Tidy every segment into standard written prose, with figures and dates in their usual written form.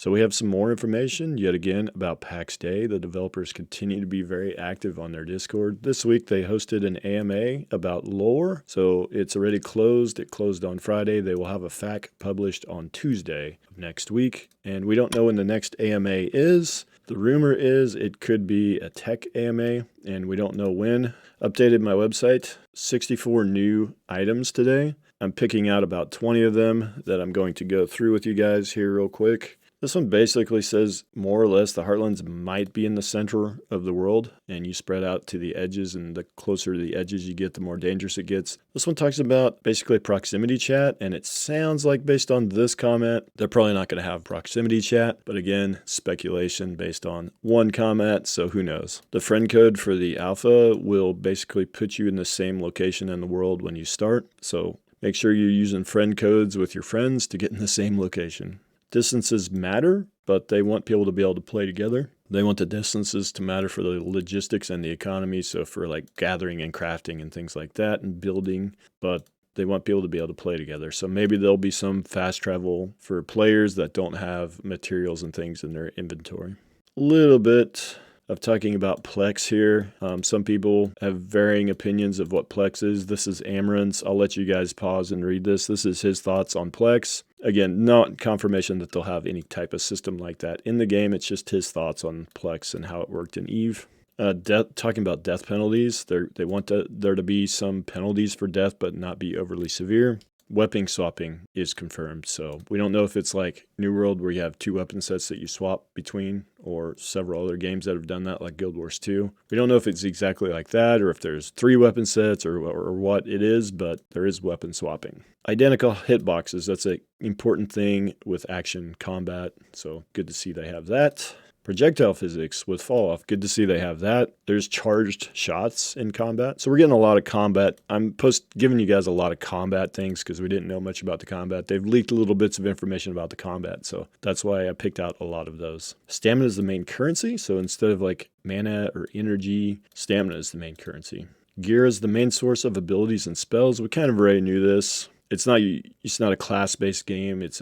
So we have some more information yet again about Pax Dei. The developers continue to be very active on their Discord. This week they hosted an AMA about lore. So it's already closed. It closed on Friday. They will have a FAQ published on Tuesday of next week. And we don't know when the next AMA is. The rumor is it could be a tech AMA, and we don't know when. Updated my website, 64 new items today. I'm picking out about 20 of them that I'm going to go through with you guys here real quick. This one basically says more or less the heartlands might be in the center of the world, and you spread out to the edges, and the closer to the edges you get, the more dangerous it gets. This one talks about basically proximity chat, and it sounds like based on this comment, they're probably not going to have proximity chat, but again, speculation based on one comment, so who knows. The friend code for the alpha will basically put you in the same location in the world when you start, so make sure you're using friend codes with your friends to get in the same location. Distances matter, but they want people to be able to play together. They want the distances to matter for the logistics and the economy, so for like gathering and crafting and things like that and building, but they want people to be able to play together. So maybe there'll be some fast travel for players that don't have materials and things in their inventory. A little bit of talking about Plex here. Some people have varying opinions of what Plex is. This is Amaranth's. I'll let you guys pause and read this. This is his thoughts on Plex. Again, not confirmation that they'll have any type of system like that in the game. It's just his thoughts on Plex and how it worked in EVE. Talking about death penalties. They want there to be some penalties for death, but not be overly severe. Weapon swapping is confirmed, so we don't know if it's like New World where you have 2 weapon sets that you swap between, or several other games that have done that, like Guild Wars 2. We don't know if it's exactly like that, or if there's 3 weapon sets, or what it is, but there is weapon swapping. Identical hitboxes, that's an important thing with action combat, so good to see they have that. Projectile physics with fall off. Good to see they have that. There's charged shots in combat. So we're getting a lot of combat. I'm giving you guys a lot of combat things because we didn't know much about the combat. They've leaked little bits of information about the combat. So that's why I picked out a lot of those. Stamina is the main currency. So instead of like mana or energy, stamina is the main currency. Gear is the main source of abilities and spells. We kind of already knew this. It's not a class-based game. It's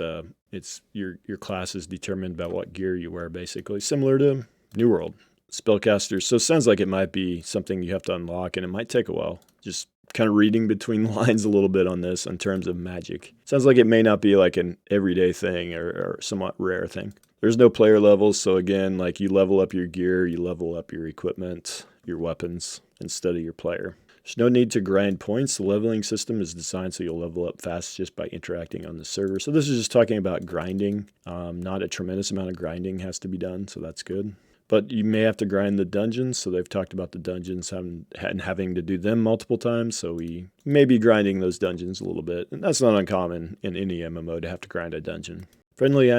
your class is determined by what gear you wear, basically. Similar to New World. Spellcasters. So it sounds like it might be something you have to unlock, and it might take a while. Just kind of reading between the lines a little bit on this in terms of magic. Sounds like it may not be like an everyday thing or somewhat rare thing. There's no player levels, so again, like you level up your gear, you level up your equipment, your weapons, instead of your player. There's no need to grind points. The leveling system is designed so you'll level up fast just by interacting on the server. So this is just talking about grinding. Not a tremendous amount of grinding has to be done, so that's good. But you may have to grind the dungeons, so they've talked about the dungeons and having to do them multiple times, so we may be grinding those dungeons a little bit. And that's not uncommon in any MMO to have to grind a dungeon. Friendly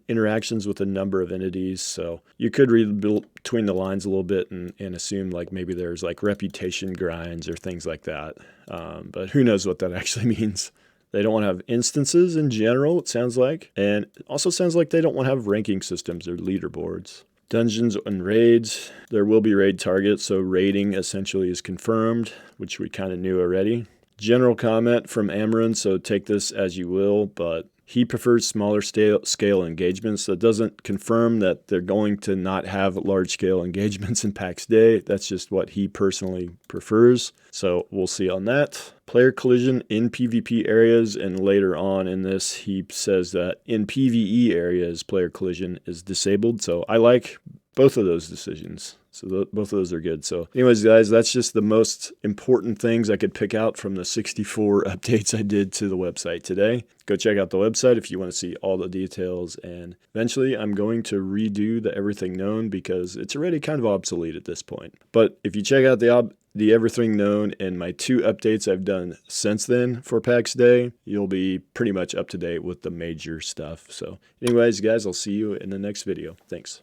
interactions with a number of entities, so you could read between the lines a little bit and assume like maybe there's like reputation grinds or things like that, but who knows what that actually means. They don't want to have instances in general, it sounds like, and it also sounds like they don't want to have ranking systems or leaderboards. Dungeons and raids, there will be raid targets, so raiding essentially is confirmed, which we kind of knew already. General comment from Amaranth, so take this as you will, but he prefers smaller scale engagements. That doesn't confirm that they're going to not have large-scale engagements in Pax Dei. That's just what he personally prefers. So we'll see on that. Player collision in PvP areas, and later on in this, he says that in PvE areas, player collision is disabled. So I like both of those decisions. So both of those are good. So anyways, guys, that's just the most important things I could pick out from the 64 updates I did to the website today. Go check out the website if you want to see all the details. And eventually I'm going to redo the Everything Known because it's already kind of obsolete at this point. But if you check out the Everything Known and my 2 updates I've done since then for Pax Dei, you'll be pretty much up to date with the major stuff. So anyways, guys, I'll see you in the next video. Thanks.